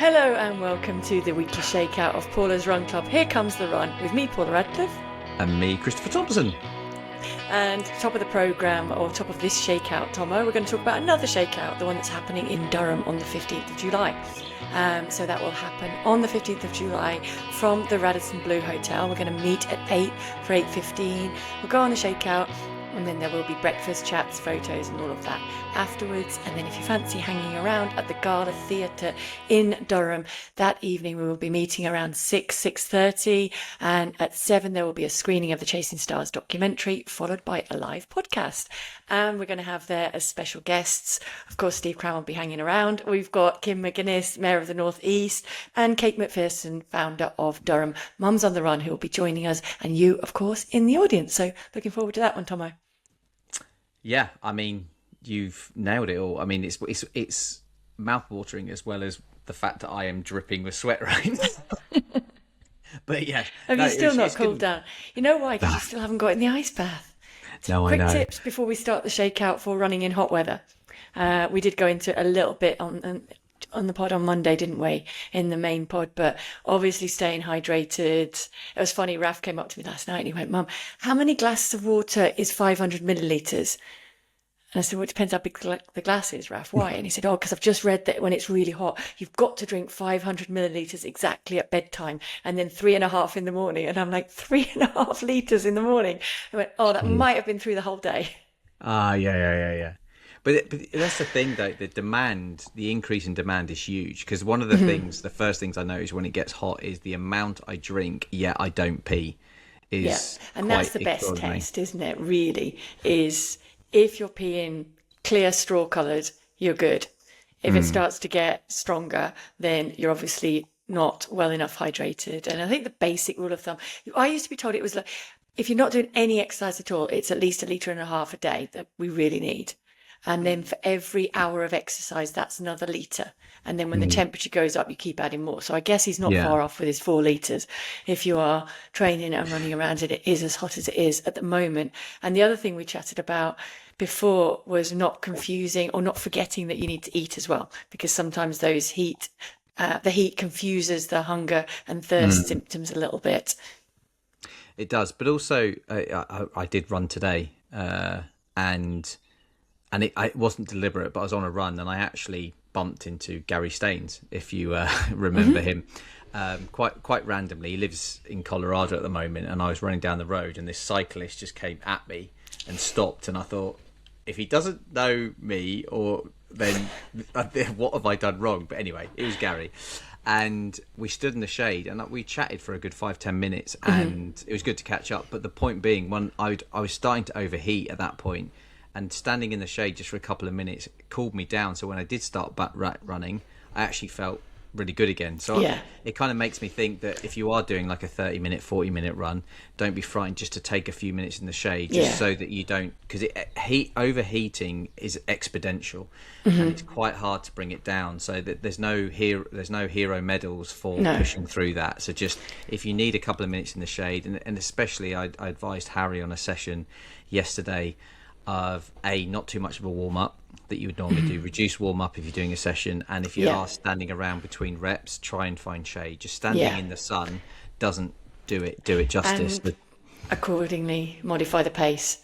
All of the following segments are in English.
Hello and welcome to the weekly shakeout of Paula's Run Club. Here comes the run with me, Paula Radcliffe. And me, Christopher Thompson. And top of the programme, or top of this shakeout, Thommo, we're going to talk about another shakeout, the one that's happening in Durham on the 15th of July. So that will happen on the 15th of July from the Radisson Blu Hotel. We're going to meet at 8 for 8:15. We'll go on the shakeout, and then there will be breakfast, chats, photos and all of that afterwards. And then if you fancy hanging around at the Gala Theatre in Durham, that evening we will be meeting around 6:30, and at 7 there will be a screening of the Chasing Stars documentary, followed by a live podcast. And we're going to have there as special guests, of course, Steve Cram will be hanging around. We've got Kim McGuinness, Mayor of the North East, and Kate McPherson, founder of Durham Mums on the Run, who will be joining us, and you, of course, in the audience. So looking forward to that one, Thommo. Yeah, I mean, you've nailed it all. I mean, it's mouth-watering, as well as the fact that I am dripping with sweat right now. But yeah. Have you still not cooled down? You know why? Because you still haven't got in the ice bath. No, I know. Quick tips before we start the shakeout for running in hot weather. We did go into a little bit on the pod on Monday, didn't we, in the main pod, but obviously staying hydrated. It was funny, Raf came up to me last night and he went, Mum, how many glasses of water is 500 millilitres? And I said, well, it depends how big the glass is, Raf. Why? And he said, because I've just read that when it's really hot, you've got to drink 500 millilitres exactly at bedtime, and then 3.5 in the morning. And I'm like, 3.5 litres in the morning? I went, that might have been through the whole day. Yeah. But that's the thing, though. The increase in demand is huge, because one of the first things I notice when it gets hot is the amount I drink, yet I don't pee. And that's the best test, isn't it? Really, is if you're peeing clear straw coloured, you're good. If it starts to get stronger, then you're obviously not well enough hydrated. And I think the basic rule of thumb, I used to be told it was like, if you're not doing any exercise at all, it's at least 1.5 litres a day that we really need. And then for every hour of exercise, that's another litre. And then when the temperature goes up, you keep adding more. So I guess he's not far off with his 4 litres if you are training and running around and it is as hot as it is at the moment. And the other thing we chatted about before was not confusing or not forgetting that you need to eat as well, because sometimes the heat confuses the hunger and thirst symptoms a little bit. It does. But also, I did run today, and it wasn't deliberate, but I was on a run and I actually bumped into Gary Staines, if you remember him, quite randomly. He lives in Colorado at the moment, and I was running down the road and this cyclist just came at me and stopped, and I thought, if he doesn't know me, or then what have I done wrong? But anyway, it was Gary. And we stood in the shade and we chatted for a good 5-10 minutes, and it was good to catch up. But the point being, when I was starting to overheat at that point, and standing in the shade just for a couple of minutes cooled me down. So when I did start running, I actually felt really good again. So it kind of makes me think that if you are doing like a 30-minute, 40-minute run, don't be frightened just to take a few minutes in the shade, just so that you don't, because overheating is exponential, and it's quite hard to bring it down. So that there's no hero medals for pushing through that. So just if you need a couple of minutes in the shade, and especially I advised Harry on a session yesterday of not too much of a warm-up that you would normally do. Reduce warm-up if you're doing a session, and if you are standing around between reps, try and find shade. Just standing in the sun doesn't do it justice. And accordingly modify the pace,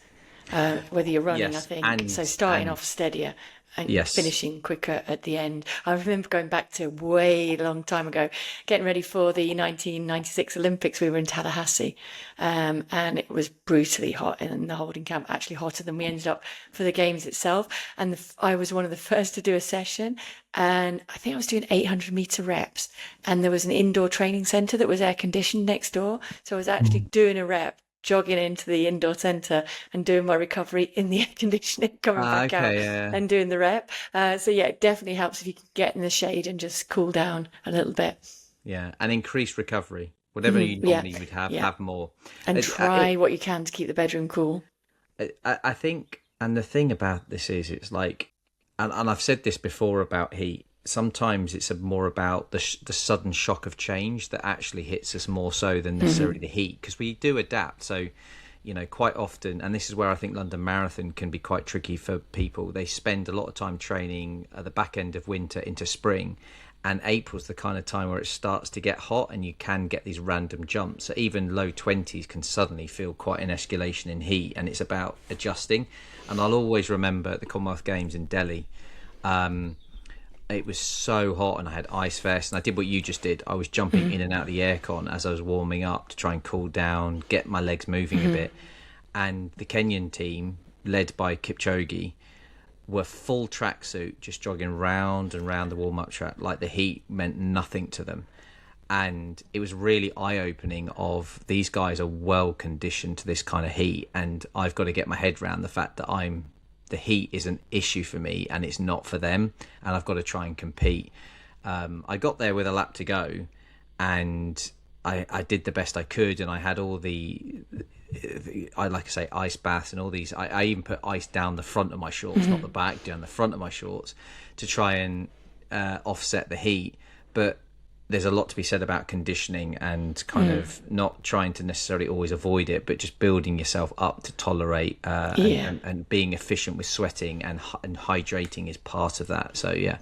whether you're running, I think. So starting off steadier and finishing quicker at the end. I remember going back to way long time ago, getting ready for the 1996 Olympics. We were in Tallahassee, and it was brutally hot in the holding camp, actually hotter than we ended up for the games itself. And I was one of the first to do a session, and I think I was doing 800-meter reps, and there was an indoor training centre that was air conditioned next door. So I was actually doing a rep, jogging into the indoor centre and doing my recovery in the air conditioning, coming back out and doing the rep. So it definitely helps if you can get in the shade and just cool down a little bit. Yeah, and increase recovery. Whatever you normally would have more. And try what you can to keep the bedroom cool. I think, and the thing about this is, it's like, and I've said this before about heat, sometimes it's more about the sudden shock of change that actually hits us more so than necessarily the heat, because we do adapt. So quite often, and this is where I think London Marathon can be quite tricky for people. They spend a lot of time training at the back end of winter into spring, and April's the kind of time where it starts to get hot and you can get these random jumps. So even low 20s can suddenly feel quite an escalation in heat, and it's about adjusting. And I'll always remember at the Commonwealth Games in Delhi, it was so hot and I had ice vest, and I did what you just did. I was jumping in and out of the aircon as I was warming up to try and cool down, get my legs moving a bit. And the Kenyan team, led by Kipchoge, were full tracksuit, just jogging round and round the warm-up track. Like, the heat meant nothing to them. And it was really eye-opening of, these guys are well conditioned to this kind of heat, and I've got to get my head around the fact that the heat is an issue for me and it's not for them, and I've got to try and compete. I got there with a lap to go, and I did the best I could, and I had all ice baths and all these. I even put ice down the front of my shorts, not the back, down the front of my shorts, to try and offset the heat. But there's a lot to be said about conditioning and kind of not trying to necessarily always avoid it, but just building yourself up to tolerate and being efficient with sweating and hydrating is part of that. So, yeah.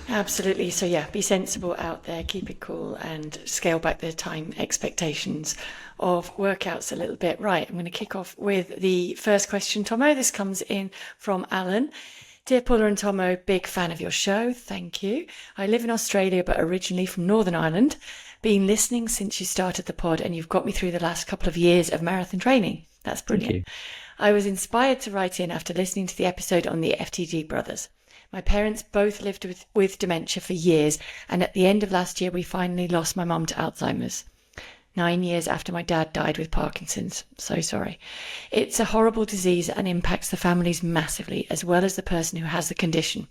Absolutely. So, yeah, be sensible out there, keep it cool, and scale back the time expectations of workouts a little bit. Right, I'm going to kick off with the first question, Thommo. This comes in from Alan. Dear Paula and Thommo, big fan of your show. Thank you. I live in Australia, but originally from Northern Ireland. Been listening since you started the pod, and you've got me through the last couple of years of marathon training. That's brilliant. I was inspired to write in after listening to the episode on the FTD Brothers. My parents both lived with dementia for years, and at the end of last year, we finally lost my mum to Alzheimer's. 9 years after my dad died with Parkinson's. So sorry. It's a horrible disease and impacts the families massively, as well as the person who has the condition.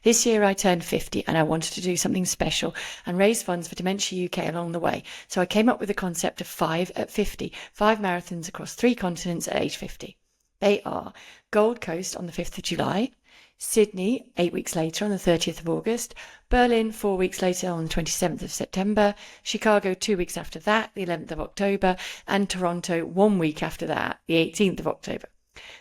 This year I turned 50 and I wanted to do something special and raise funds for Dementia UK along the way. So I came up with the concept of 5 at 50, 5 marathons across 3 continents at age 50. They are Gold Coast on the 5th of July, Sydney 8 weeks later on the 30th of August, Berlin 4 weeks later on the 27th of September, Chicago 2 weeks after that, the 11th of October, and Toronto 1 week after that, the 18th of October.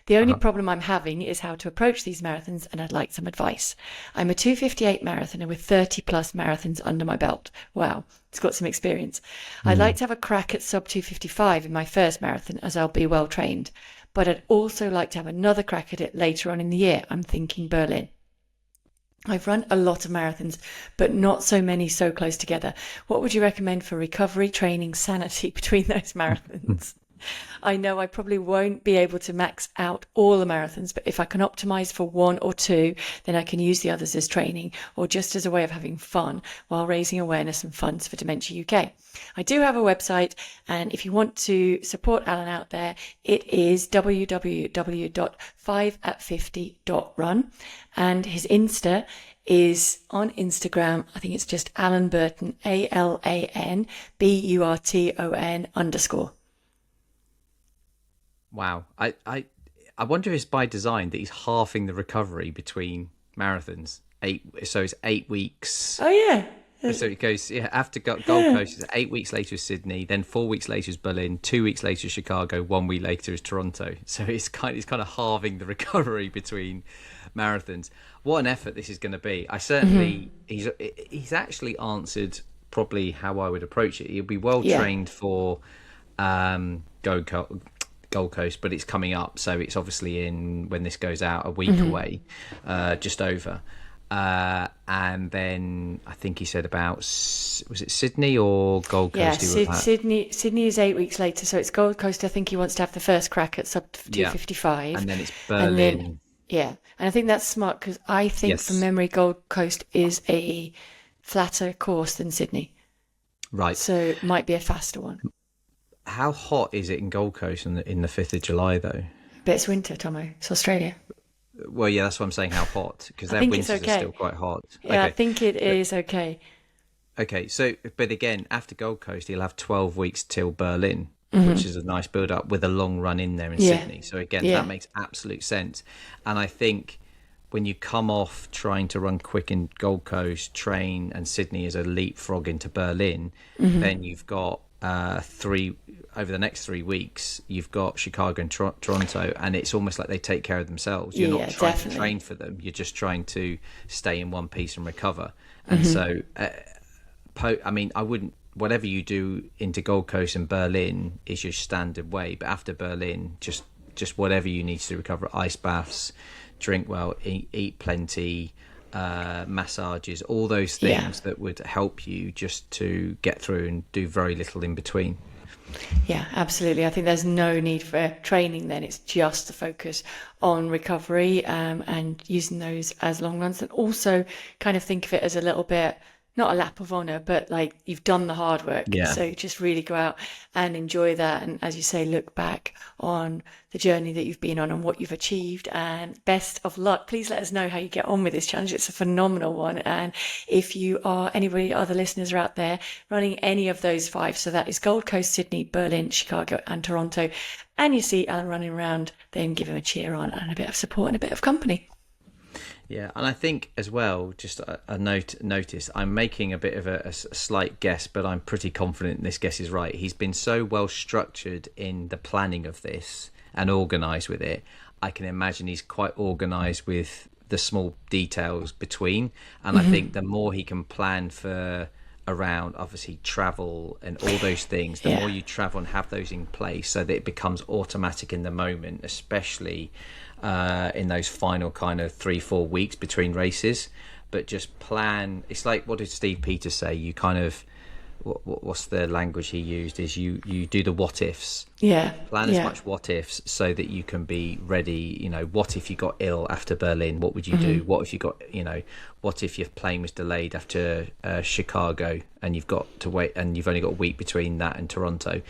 The only problem I'm having is how to approach these marathons, and I'd like some advice. I'm a 2:58 marathoner with 30 plus marathons under my belt. Wow, it's got some experience. I'd like to have a crack at sub 2:55 in my first marathon, as I'll be well trained. But I'd also like to have another crack at it later on in the year. I'm thinking Berlin. I've run a lot of marathons, but not so many so close together. What would you recommend for recovery, training, sanity between those marathons? I know I probably won't be able to max out all the marathons, but if I can optimize for 1 or 2, then I can use the others as training or just as a way of having fun while raising awareness and funds for Dementia UK. I do have a website, and if you want to support Alan out there, it is www.5at50.run, and his Insta is on Instagram. I think it's just Alan Burton, ALANBURTON _. Wow. I wonder if it's by design that he's halving the recovery between marathons. So it's 8 weeks. Oh, yeah. So it goes, after Gold Coast, it's 8 weeks later is Sydney, then 4 weeks later is Berlin, 2 weeks later is Chicago, 1 week later is Toronto. So it's kind of halving the recovery between marathons. What an effort this is going to be. I certainly, he's actually answered probably how I would approach it. He'll be well trained for Gold Coast, but it's coming up, so it's obviously in, when this goes out, a week away, just over. And then I think he said about, was it Sydney or Gold Coast? Yeah, Sydney is 8 weeks later, so it's Gold Coast. I think he wants to have the first crack at sub 2:55, and then it's Berlin. And I think that's smart, because I think from memory Gold Coast is a flatter course than Sydney, right? So it might be a faster one. How hot is it in Gold Coast in the 5th of July, though? But it's winter, Thommo. It's Australia. Well, yeah, that's what I'm saying, how hot, because their winters are still quite hot. Yeah, I think it is okay. Okay, so, but again, after Gold Coast, he'll have 12 weeks till Berlin, which is a nice build-up with a long run in there in Sydney. So again, that makes absolute sense. And I think when you come off trying to run quick in Gold Coast, train, and Sydney as a leapfrog into Berlin, then you've got over the next 3 weeks, you've got Chicago and Toronto, and it's almost like they take care of themselves. You're not trying to train for them. You're just trying to stay in one piece and recover. And so, I mean, I wouldn't, whatever you do into Gold Coast and Berlin is your standard way. But after Berlin, just whatever you need to do, recover, ice baths, drink well, eat plenty, massages, all those things that would help you just to get through and do very little in between. Yeah, absolutely. I think there's no need for training then. It's just the focus on recovery, and using those as long runs, and also kind of think of it as a little bit, not a lap of honor, but like you've done the hard work. So just really go out and enjoy that. And as you say, look back on the journey that you've been on and what you've achieved, and best of luck. Please let us know how you get on with this challenge. It's a phenomenal one. And if you are, anybody, other listeners are out there running any of those 5, so that is Gold Coast, Sydney, Berlin, Chicago and Toronto, and you see Alan running around, then give him a cheer on and a bit of support and a bit of company. Yeah, and I think as well, just a notice, I'm making a bit of a slight guess, but I'm pretty confident this guess is right. He's been so well structured in the planning of this and organised with it. I can imagine he's quite organised with the small details between. And I think the more he can plan for around, obviously, travel and all those things, the more you travel and have those in place so that it becomes automatic in the moment, especially in those final kind of 3-4 weeks between races. But just plan. It's like, what did Steve Peters say? You kind of, what's the language he used, is you do the what ifs. Plan as much what ifs so that you can be ready. You know, what if you got ill after Berlin? What would you do? What if you got, what if your plane was delayed after Chicago and you've got to wait, and you've only got a week between that and Toronto?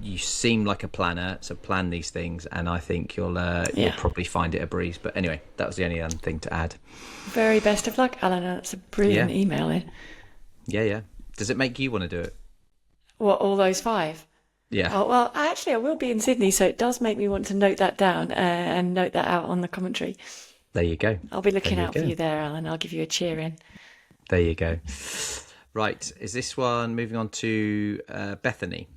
You seem like a planner, so plan these things, and I think you'll probably find it a breeze. But anyway, that was the only other thing to add. Very best of luck, Alan. That's a brilliant email in. Yeah. Does it make you want to do it? What, all those 5? Yeah. Oh, well, actually, I will be in Sydney, so it does make me want to note that down and note that out on the commentary. There you go. I'll be looking out for you there, Alan. I'll give you a cheer in. There you go. Right, is this one moving on to Bethany?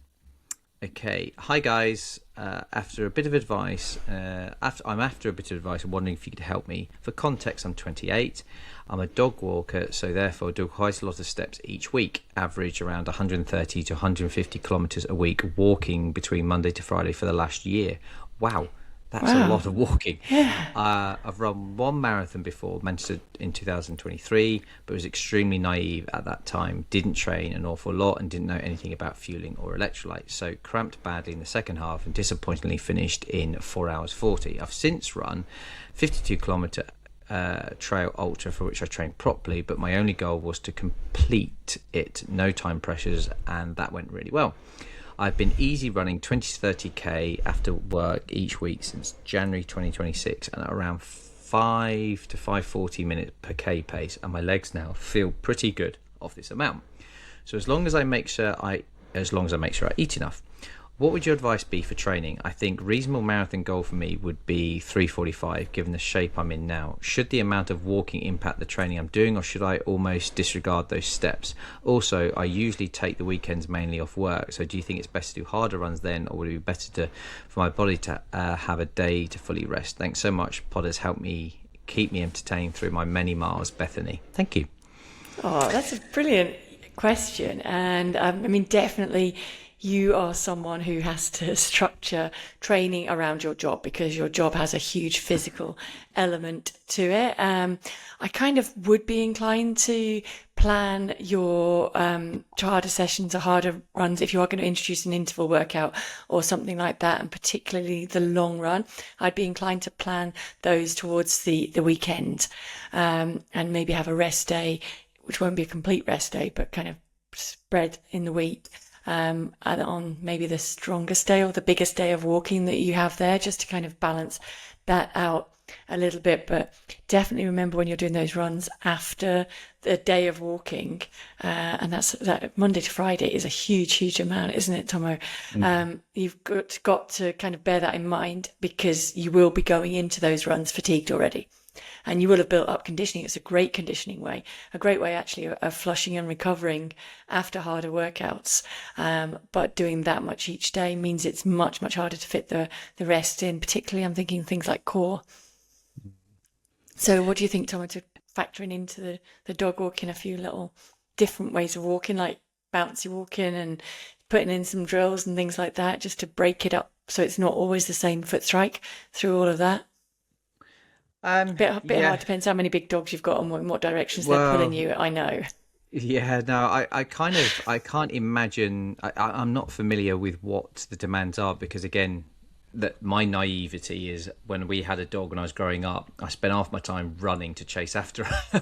Okay. Hi guys. After a bit of advice, I'm after a bit of advice. I'm wondering if you could help me. For context, I'm 28. I'm a dog walker, so therefore do quite a lot of steps each week. Average around 130 to 150 kilometers a week walking between Monday to Friday for the last year. Wow. That's a lot of walking. I've run one marathon before, Manchester in 2023, but was extremely naive at that time. Didn't train an awful lot and didn't know anything about fueling or electrolytes. So cramped badly in the second half and disappointingly finished in 4 hours 40. I've since run 52 kilometre trail ultra, for which I trained properly, but my only goal was to complete it. No time pressures, and that went really well. I've been easy running 20 to 30k after work each week since January 2026, and at around 5 to 5:40 minutes per k pace, and my legs now feel pretty good of this amount. So as long as I make sure I eat enough. What would your advice be for training? I think reasonable marathon goal for me would be 3:45, given the shape I'm in now. Should the amount of walking impact the training I'm doing, or should I almost disregard those steps? Also, I usually take the weekends mainly off work, so do you think it's best to do harder runs then, or would it be better for my body to have a day to fully rest? Thanks so much. Podders, help me keep me entertained through my many miles. Bethany. Thank you. Oh, that's a brilliant question. And I mean, definitely you are someone who has to structure training around your job, because your job has a huge physical element to it. I kind of would be inclined to plan your harder sessions or harder runs if you are going to introduce an interval workout or something like that, and particularly the long run. I'd be inclined to plan those towards the weekend, and maybe have a rest day, which won't be a complete rest day, but kind of spread in the week. And on maybe the strongest day or the biggest day of walking that you have there, just to kind of balance that out a little bit. But definitely remember, when you're doing those runs after the day of walking, and that Monday to Friday is a huge amount, isn't it, Thommo? You've got to kind of bear that in mind, because you will be going into those runs fatigued already. And you will have built up conditioning. It's a great conditioning way, a great way actually of flushing and recovering after harder workouts. But doing that much each day means it's much, much harder to fit the rest in, particularly I'm thinking things like core. So what do you think, Tom, to factoring into the dog walking a few little different ways of walking, like bouncy walking and putting in some drills and things like that, just to break it up so it's not always the same foot strike through all of that? Bit Yeah. hard, depends how many big dogs you've got and in what directions they're pulling Well, you, I know. yeah, no, I can't imagine. I'm not familiar with what the demands are because, again, that my naivety is when we had a dog when I was growing up, I spent half my time running to chase after her.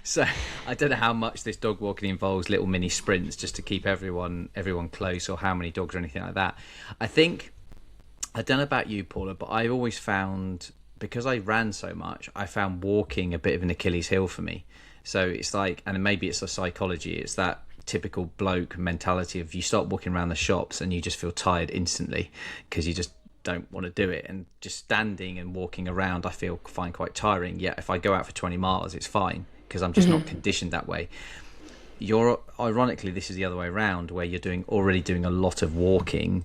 So I don't know how much this dog walking involves little mini sprints just to keep everyone close, or how many dogs or anything like that. I think, I don't know about you, Paula, but I always found, because I ran so much, I found walking a bit of an Achilles heel for me. So it's like, and maybe it's a psychology, it's that typical bloke mentality of you start walking around the shops and you just feel tired instantly because you just don't want to do it. And just standing and walking around, I find quite tiring. Yet if I go out for 20 miles, it's fine because I'm just not conditioned that way. Ironically, this is the other way around, where you're already doing a lot of walking,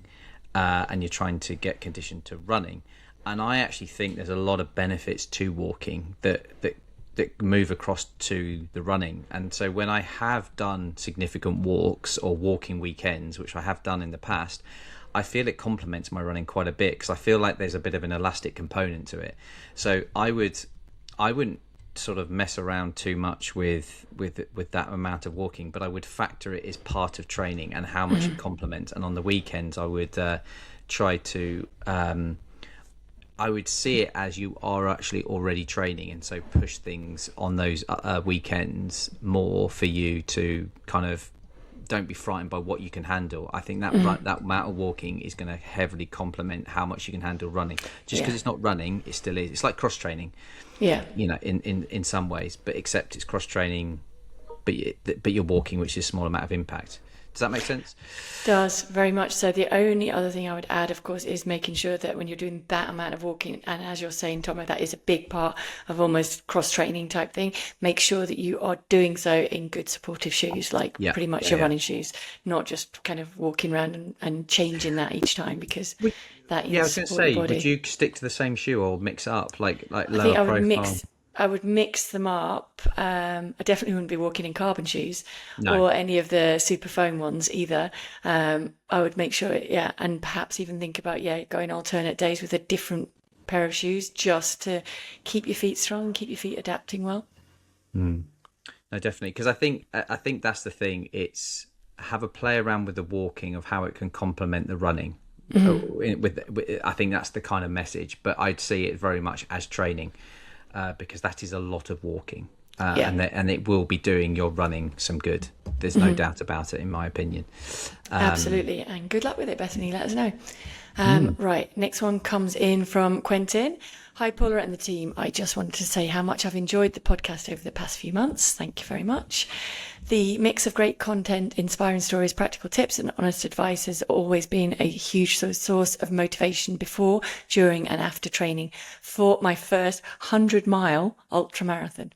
and you're trying to get conditioned to running. And I actually think there's a lot of benefits to walking that move across to the running. And so when I have done significant walks or walking weekends, which I have done in the past, I feel it complements my running quite a bit because I feel like there's a bit of an elastic component to it. So I wouldn't sort of mess around too much with that amount of walking, but I would factor it as part of training and how much it complements. And on the weekends, I would try to I would see it as you are actually already training, and so push things on those weekends more for you to kind of don't be frightened by what you can handle. I think that that amount of walking is going to heavily complement how much you can handle running. Just because it's not running, it still is. It's like cross training, in some ways, but except it's cross training, but you're walking, which is a small amount of impact. Does that make sense? Does, very much so. The only other thing I would add, of course, is making sure that when you're doing that amount of walking, and as you're saying, Tomo, that is a big part of almost cross-training type thing, make sure that you are doing so in good supportive shoes, like pretty much your running shoes, not just kind of walking around and changing that each time, because that is I was going to say, would you stick to the same shoe or mix it up, like lower profile? I would mix them up. I definitely wouldn't be walking in carbon shoes No. or any of the super foam ones either. I would make sure, and perhaps even think about, going alternate days with a different pair of shoes just to keep your feet strong, keep your feet adapting well. No, definitely. Because I think that's the thing. It's have a play around with the walking of how it can complement the running. I think that's the kind of message, but I'd see it very much as training. Because that is a lot of walking, and it will be doing your running some good. There's no doubt about it, in my opinion. Absolutely, and good luck with it, Bethany. Let us know. Right, next one comes in from Quentin. Hi, Paula and the team. I just wanted to say how much I've enjoyed the podcast over the past few months. Thank you very much. The mix of great content, inspiring stories, practical tips and honest advice has always been a huge source of motivation before, during and after training for my first 100-mile ultramarathon.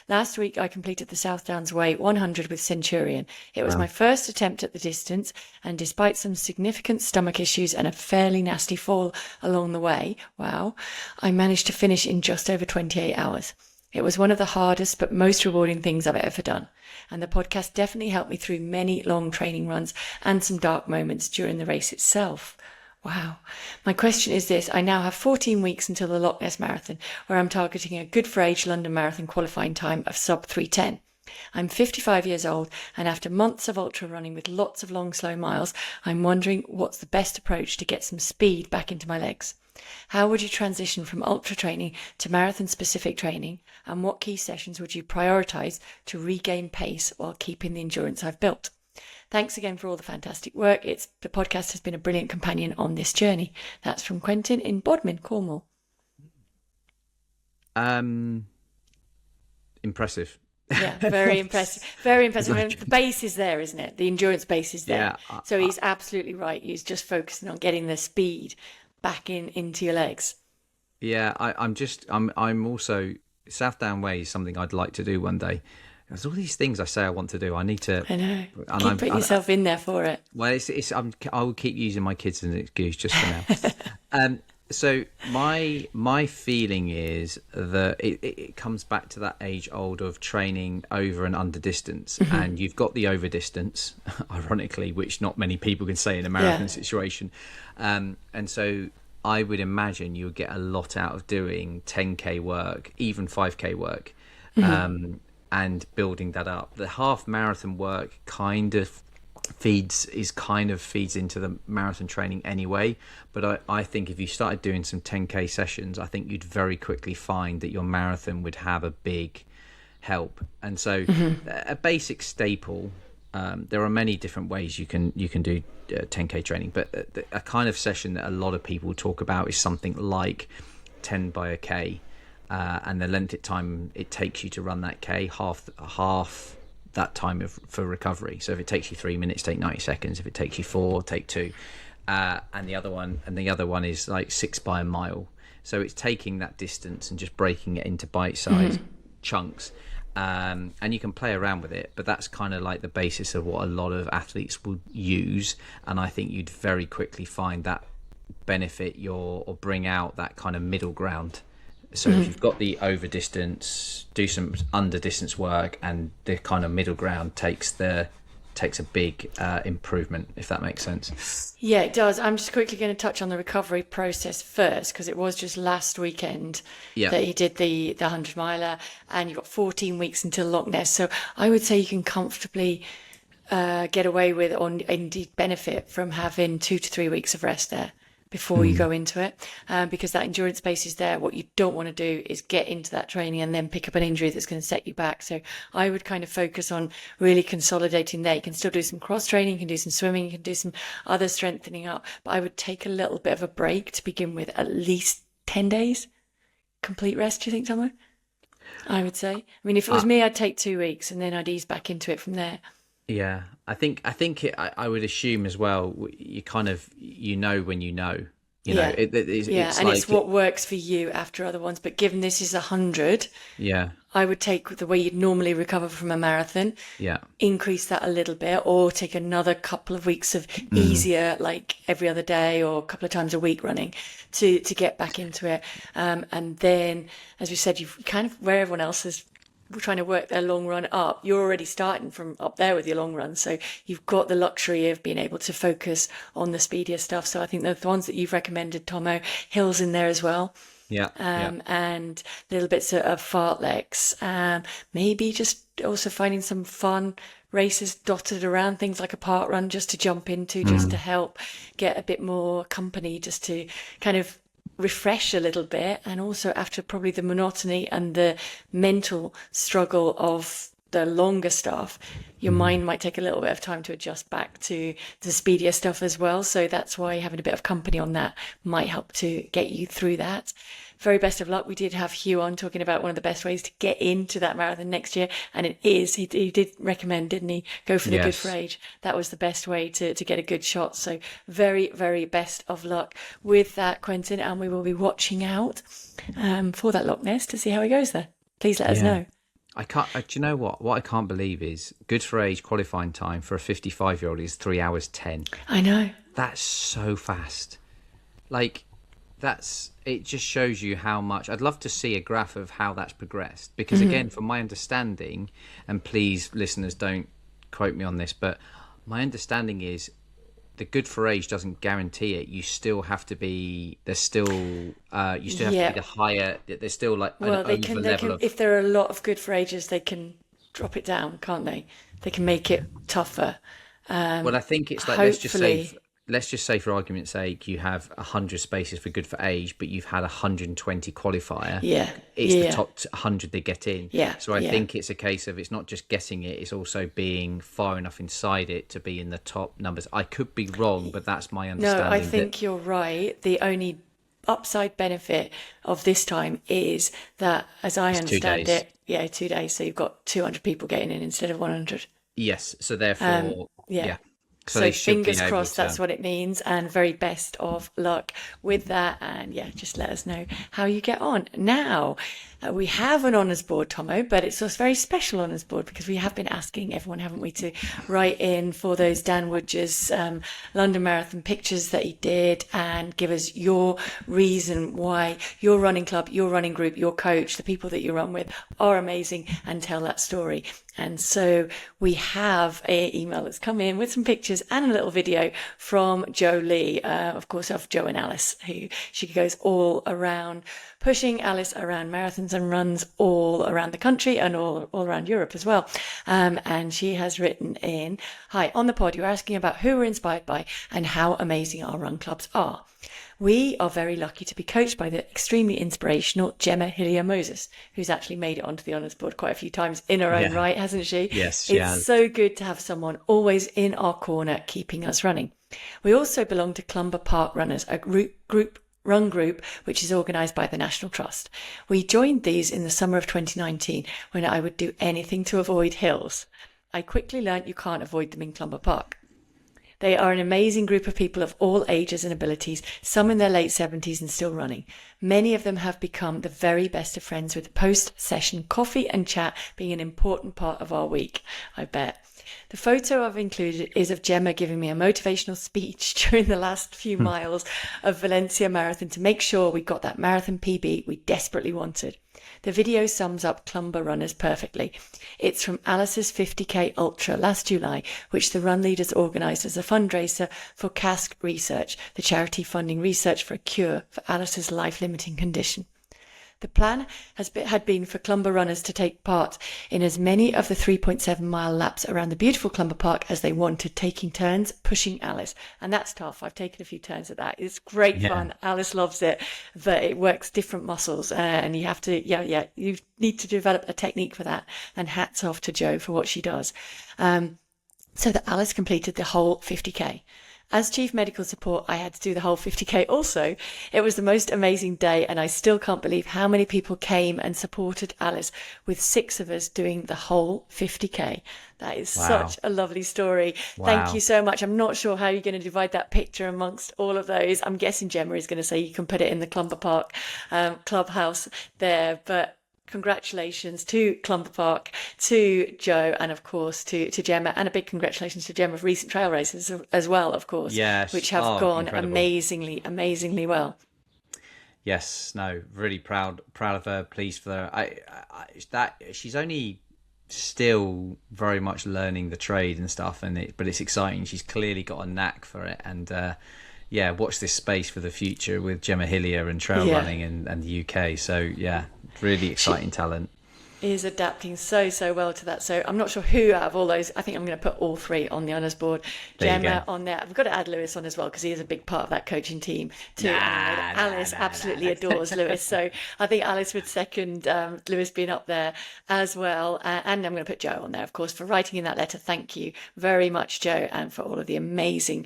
Last week, I completed the South Downs Way 100 with Centurion. It was my first attempt at the distance, and despite some significant stomach issues and a fairly nasty fall along the way, I managed to finish in just over 28 hours. It was one of the hardest but most rewarding things I've ever done, and the podcast definitely helped me through many long training runs and some dark moments during the race itself. Wow. My question is this. I now have 14 weeks until the Loch Ness Marathon, where I'm targeting a good for age London Marathon qualifying time of sub 3:10. I'm 55 years old, and after months of ultra running with lots of long, slow miles, I'm wondering what's the best approach to get some speed back into my legs. How would you transition from ultra training to marathon specific training, and what key sessions would you prioritise to regain pace while keeping the endurance I've built? Thanks again for all the fantastic work. The podcast has been a brilliant companion on this journey. That's from Quentin in Bodmin, Cornwall. Impressive. Yeah, very impressive. Very impressive. I mean, the base is there, isn't it? The endurance base is there. So he's absolutely right. He's just focusing on getting the speed back into your legs. Yeah, I'm also Southdown Way is something I'd like to do one day. There's all these things I say I want to do. I need to. I know. And Keep putting yourself in there for it. Well, I will keep using my kids as an excuse just for now. So my feeling is that it comes back to that age old of training over and under distance, and you've got the over distance, ironically, which not many people can say in a marathon situation, and so I would imagine you would get a lot out of doing 10k work, even 5k work, and building that up. The half marathon work kind of feeds into the marathon training anyway, but I think if you started doing some 10k sessions, I think you'd very quickly find that your marathon would have a big help. And so a basic staple, there are many different ways you can do 10k training, but a kind of session that a lot of people talk about is something like 10 by a k, and the length of time it takes you to run that k, half that time for recovery. So if it takes you 3 minutes, take 90 seconds. If it takes you 4, take 2. And the other one is like 6 by a mile. So it's taking that distance and just breaking it into bite-sized chunks. And you can play around with it, but that's kind of like the basis of what a lot of athletes will use. And I think you'd very quickly find that benefit or bring out that kind of middle ground. So if you've got the over distance, do some under distance work, and the kind of middle ground takes a big improvement, if that makes sense. Yeah, it does. I'm just quickly going to touch on the recovery process first, because it was just last weekend that he did the 100 miler, and you've got 14 weeks until Loch Ness. So I would say you can comfortably get away with, or indeed benefit from, having 2 to 3 weeks of rest there before you go into it, because that endurance space is there. What you don't want to do is get into that training and then pick up an injury that's going to set you back. So I would kind of focus on really consolidating there. You can still do some cross training, you can do some swimming, you can do some other strengthening up, but I would take a little bit of a break to begin with, at least 10 days complete rest. Do you think, Thommo? I would say. I mean, if it was me, I'd take 2 weeks and then I'd ease back into it from there. Yeah, I I would assume as well, you kind of, when you know, it's and like, it's what works for you after other ones. But given this is 100, I would take the way you'd normally recover from a marathon, increase that a little bit, or take another couple of weeks of easier, like every other day or a couple of times a week running to get back into it. And then, as we said, you've kind of, where everyone else is trying to work their long run up, you're already starting from up there with your long run, so you've got the luxury of being able to focus on the speedier stuff. So I think the ones that you've recommended, Thommo, hills in there as well, and little bits of fartleks, maybe just also finding some fun races dotted around, things like a park run just to jump into, just to help get a bit more company, just to kind of refresh a little bit. And also, after probably the monotony and the mental struggle of the longer stuff, your mind might take a little bit of time to adjust back to the speedier stuff as well. So that's why having a bit of company on that might help to get you through that. Very best of luck. We did have Hugh on talking about one of the best ways to get into that marathon next year, and it is, he did recommend, didn't he, go for the Good for Age. That was the best way to get a good shot. So very, very best of luck with that, Quentin, and we will be watching out for that Loch Ness to see how he goes there. Please let us know. I can't. Do you know what? What I can't believe is Good for Age qualifying time for a 55-year-old is 3 hours 10. I know. That's so fast. Like, it just shows you how much. I'd love to see a graph of how that's progressed, because again, from my understanding, and please listeners don't quote me on this, but my understanding is the Good for Age doesn't guarantee it. You still have to be, there's still you still have to be the higher, there's still like they can if there are a lot of Good for Ages, they can drop it down, can't they? They can make it tougher. Well, I think it's like, let's just say for argument's sake, you have 100 spaces for Good for Age, but you've had 120 qualifier. It's the top 100 they get in. So I think it's a case of, it's not just getting it, it's also being far enough inside it to be in the top numbers. I could be wrong, but that's my understanding. No, I think you're right. The only upside benefit of this time is that, as I understand it, 2 days. So you've got 200 people getting in instead of 100. Yes. So therefore, So So they should be fingers able crossed that's to. what it means, and very best of luck with that. And yeah, just let us know how you get on. Now, we have an honours board, Thommo, but it's a very special honours board because we have been asking everyone, haven't we, to write in for those Dan Woodger's London Marathon pictures that he did and give us your reason why your running club, your running group, your coach, the people that you run with are amazing, and tell that story. And so we have an email that's come in with some pictures and a little video from Jo Lee, of course, of Jo and Alice, who she goes all around pushing Alice around marathons and runs all around the country and all around Europe as well. And she has written in, "Hi, on the pod, you're asking about who we're inspired by and how amazing our run clubs are. We are very lucky to be coached by the extremely inspirational Gemma Hillier-Moses, who's actually made it onto the honours board quite a few times in her own right, hasn't she? Yes, she has. It's so good to have someone always in our corner keeping us running. We also belong to Clumber Park Runners, a run group which is organised by the National Trust. We joined these in the summer of 2019 when I would do anything to avoid hills. I quickly learnt you can't avoid them in Clumber Park. They are an amazing group of people of all ages and abilities, some in their late 70s and still running. Many of them have become the very best of friends, with post-session coffee and chat being an important part of our week, I bet. The photo I've included is of Gemma giving me a motivational speech during the last few miles of Valencia Marathon to make sure we got that marathon PB we desperately wanted. The video sums up Clumber runners perfectly. It's from Alice's 50k Ultra last July, which the run leaders organised as a fundraiser for CASC Research, the charity funding research for a cure for Alice's life-limiting condition. The plan had been for Clumber runners to take part in as many of the 3.7-mile laps around the beautiful Clumber Park as they wanted, taking turns pushing Alice. And that's tough. I've taken a few turns at that. It's great fun. Alice loves it, but it works different muscles, and you have to, you need to develop a technique for that. And hats off to Jo for what she does. So that Alice completed the whole 50k. As Chief Medical Support, I had to do the whole 50k also. It was the most amazing day, and I still can't believe how many people came and supported Alice, with 6 of us doing the whole 50k. That is such a lovely story. Wow. Thank you so much. I'm not sure how you're going to divide that picture amongst all of those. I'm guessing Gemma is going to say you can put it in the Clumber Park clubhouse there, but congratulations to Clumber Park, to Jo, and of course to Gemma, and a big congratulations to Gemma of recent trail races as well, of course, which have gone amazingly well. Yes, no, really proud of her, pleased for her. That she's only still very much learning the trade and stuff, but it's exciting. She's clearly got a knack for it, and watch this space for the future with Gemma Hillier and trail running and the UK. So yeah, really exciting talent. Is adapting so well to that. So I'm not sure who out of all those. I think I'm going to put all 3 on the honours board. Gemma on there. I've got to add Lewis on as well, because he is a big part of that coaching team too. Alice absolutely adores Lewis, so I think Alice would second Lewis being up there as well. And I'm going to put Jo on there, of course, for writing in that letter. Thank you very much, Jo, and for all of the amazing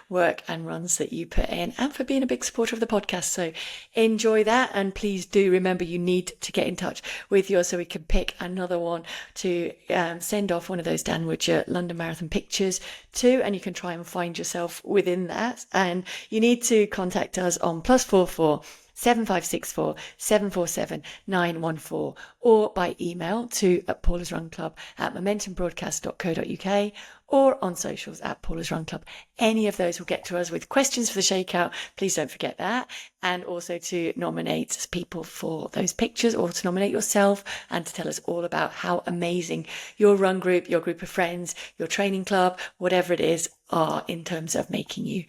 work and runs that you put in, and for being a big supporter of the podcast. So enjoy that, and please do remember you need to get in touch with yours so we can pick another one to send off one of those Dan Woodger London Marathon pictures to, and you can try and find yourself within that. And you need to contact us on +44 7564 747 914, or by email to at Paula's Run Club at momentumbroadcast.co.uk, or on socials at Paula's Run Club. Any of those will get to us with questions for the Shakeout. Please don't forget that. And also to nominate people for those pictures, or to nominate yourself, and to tell us all about how amazing your run group, your group of friends, your training club, whatever it is, are in terms of making you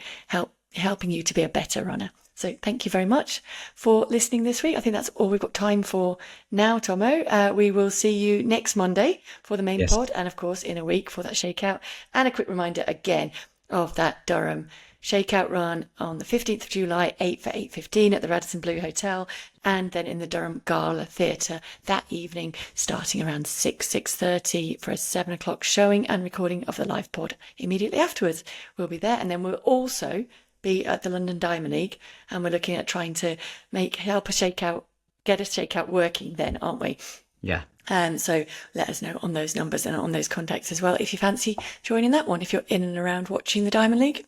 helping you to be a better runner. So thank you very much for listening this week. I think that's all we've got time for now, Thommo. We will see you next Monday for the main pod, and of course in a week for that Shakeout. And a quick reminder again of that Durham Shakeout run on the 15th of July, 8 for 8:15 at the Radisson Blu Hotel, and then in the Durham Gala Theatre that evening, starting around 6:30 for a 7 o'clock showing and recording of the live pod immediately afterwards. We'll be there, and then we'll also be at the London Diamond League, and we're looking at trying to get a Shakeout working then, aren't we? Yeah. So let us know on those numbers and on those contacts as well if you fancy joining that one, if you're in and around watching the Diamond League.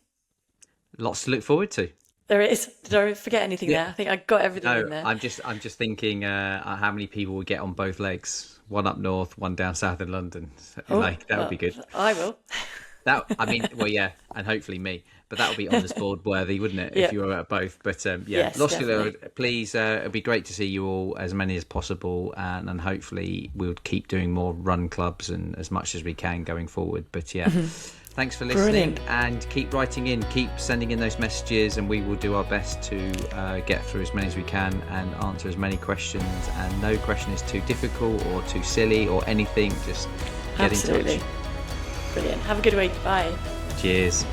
Lots to look forward to. There is. Did I forget anything there? I think I got everything in there. I'm just thinking how many people will get on both legs. One up north, one down south in London. That would be good. I will. And hopefully me. But that would be on the board worthy, wouldn't it, if you were at both? But Yes, lots to definitely. please. It'd be great to see you all, as many as possible, and hopefully we'll keep doing more run clubs and as much as we can going forward. But thanks for listening. Brilliant. And keep writing in, keep sending in those messages, and we will do our best to get through as many as we can and answer as many questions. And no question is too difficult or too silly or anything. Just get in touch. Brilliant. Have a good week. Bye. Cheers.